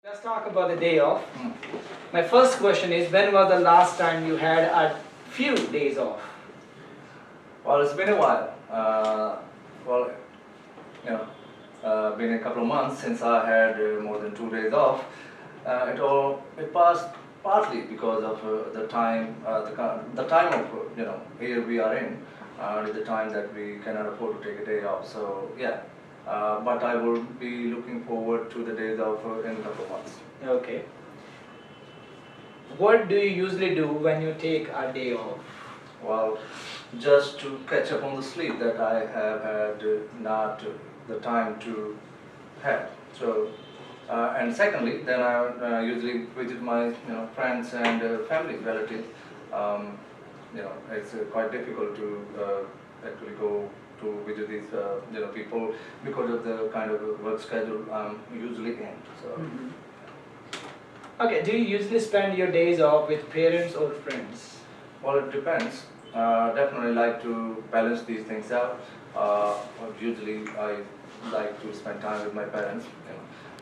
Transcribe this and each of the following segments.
Let's talk about the day off. My first question is, when was the last time you had a few days off? Well, it's been a while. Been a couple of months since I had more than 2 days off. It passed partly because of the time of here we are in, the time that we cannot afford to take a day off. So yeah, but I will be looking forward to the days off in a couple of months. Okay. What do you usually do when you take a day off? Well, just to catch up on the sleep that I have had not the time to have. So, and secondly, then I usually visit my friends and family relatives. It's quite difficult to actually go to visit these people because of the kind of work schedule I'm usually in. So. Okay, do you usually spend your days off with parents or friends? Well, it depends. Definitely like to balance these things out. Usually I like to spend time with my parents,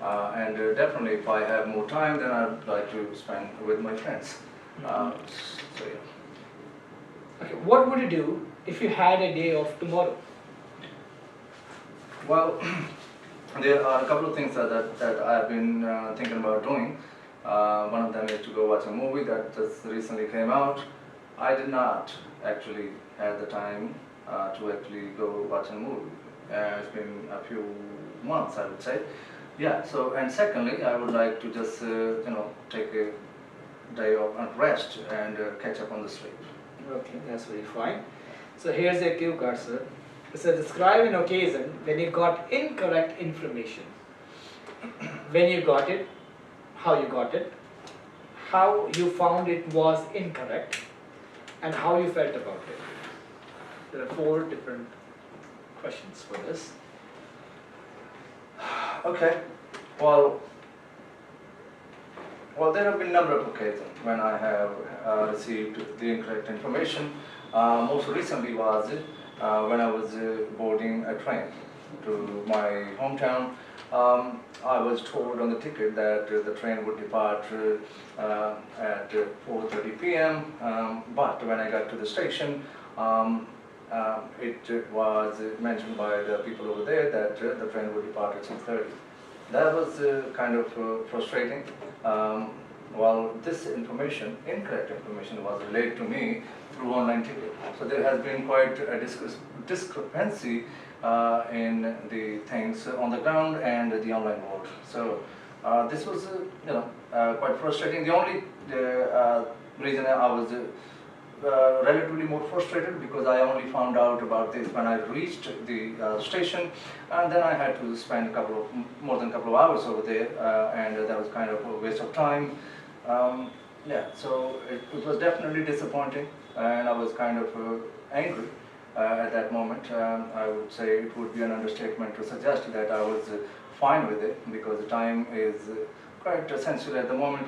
and definitely if I have more time, then I'd like to spend with my friends. So yeah. Okay, what would you do if you had a day off tomorrow? Well, there are a couple of things that I've been thinking about doing. One of them is to go watch a movie that just recently came out. I did not actually have the time to actually go watch a movie. It's been a few months, I would say. Yeah. So, and secondly, I would like to just take a day off and rest and catch up on the sleep. Okay, that's very fine. So here's a cue card, sir. It says, describe an occasion when you got incorrect information. When you got it, how you got it, how you found it was incorrect, and how you felt about it. There are 4 different questions for this. Okay. Well, there have been a number of occasions when I have received the incorrect information. Most recently was when I was boarding a train to my hometown. I was told on the ticket that the train would depart at 4:30 p.m. But when I got to the station, it was mentioned by the people over there that the train would depart at 6:30. That was kind of frustrating. This information, incorrect information, was relayed to me through online ticket. So there has been quite a discrepancy in the things on the ground and the online world. So this was quite frustrating. The only reason I was relatively more frustrated because I only found out about this when I reached the station, and then I had to spend more than a couple of hours over there, and that was kind of a waste of time. So it was definitely disappointing, and I was kind of angry at that moment. I would say it would be an understatement to suggest that I was fine with it, because the time is quite essential at the moment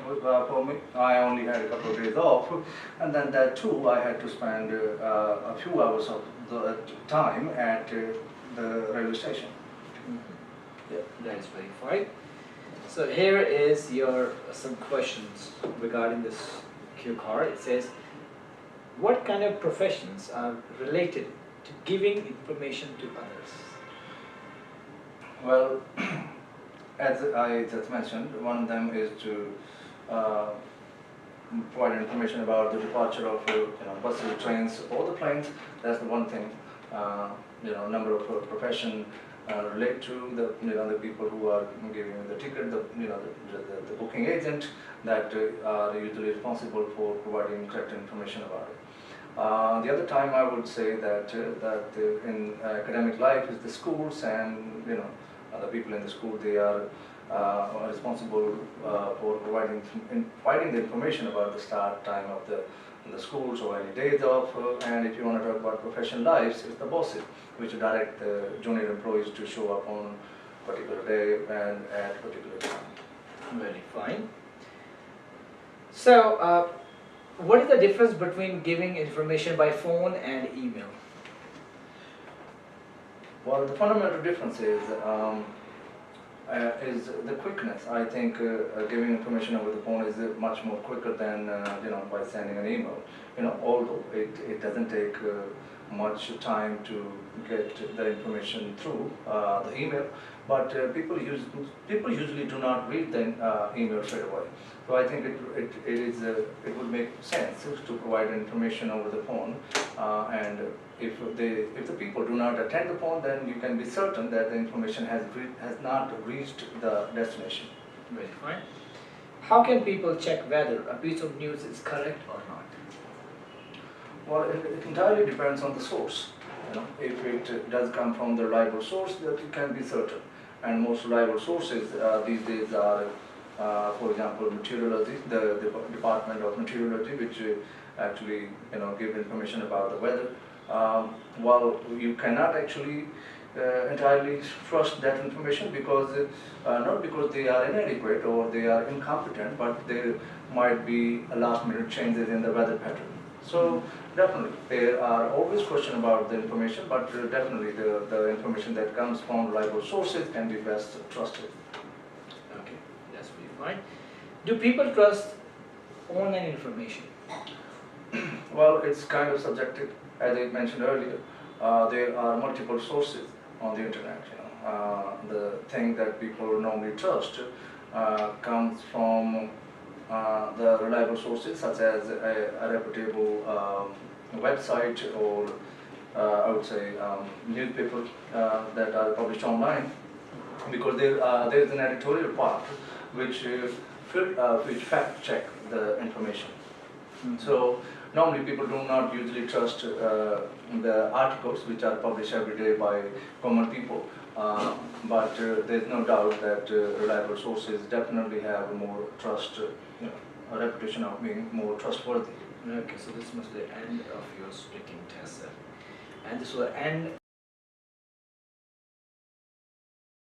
for me. I only had a couple of days off, and then that too I had to spend a few hours of the time at the railway station. Yeah, that is very fine. So here is some questions regarding this cue card. It says, what kind of professions are related to giving information to others? Well, as I just mentioned, one of them is to provide information about the departure of buses, trains, or the planes. That's the one thing. Number of profession relate to the people who are giving the ticket, the booking agent that are usually responsible for providing correct information about it. The other time I would say that in academic life is the schools, and the people in the school, they are responsible for providing the information about the start time of the schools or any days off. And if you want to talk about professional lives, it's the bosses which direct the junior employees to show up on particular day and at particular time. Very fine. So, what is the difference between giving information by phone and email? Well, the fundamental difference is is the quickness. I think giving information over the phone is much more quicker than by sending an email. Although it doesn't take much time to get the information through the email, but people usually do not read the email straight away. So I think it would make sense to provide information over the phone, and if the people do not attend the phone, then you can be certain that the information has not reached the destination. Very fine. How can people check whether a piece of news is correct or not? Well, it entirely depends on the source. If it does come from the reliable source, that you can be certain. And most reliable sources these days are, for example, meteorology, the Department of Meteorology, which actually give information about the weather. While you cannot actually entirely trust that information because not because they are inadequate or they are incompetent, but there might be a last-minute changes in the weather pattern. So definitely there are always questions about the information, but definitely the information that comes from reliable sources can be best trusted. Okay, that's pretty fine. Do people trust online information? Well, it's kind of subjective. As I mentioned earlier, there are multiple sources on the internet. The thing that people normally trust comes from the reliable sources, such as a reputable website or I would say newspaper that are published online, because there is an editorial part which fact check the information. So normally people do not usually trust the articles which are published every day by common people, but there's no doubt that reliable sources definitely have more trust, a reputation of being more trustworthy. Okay, so this must be the end of your speaking test, sir. And this will end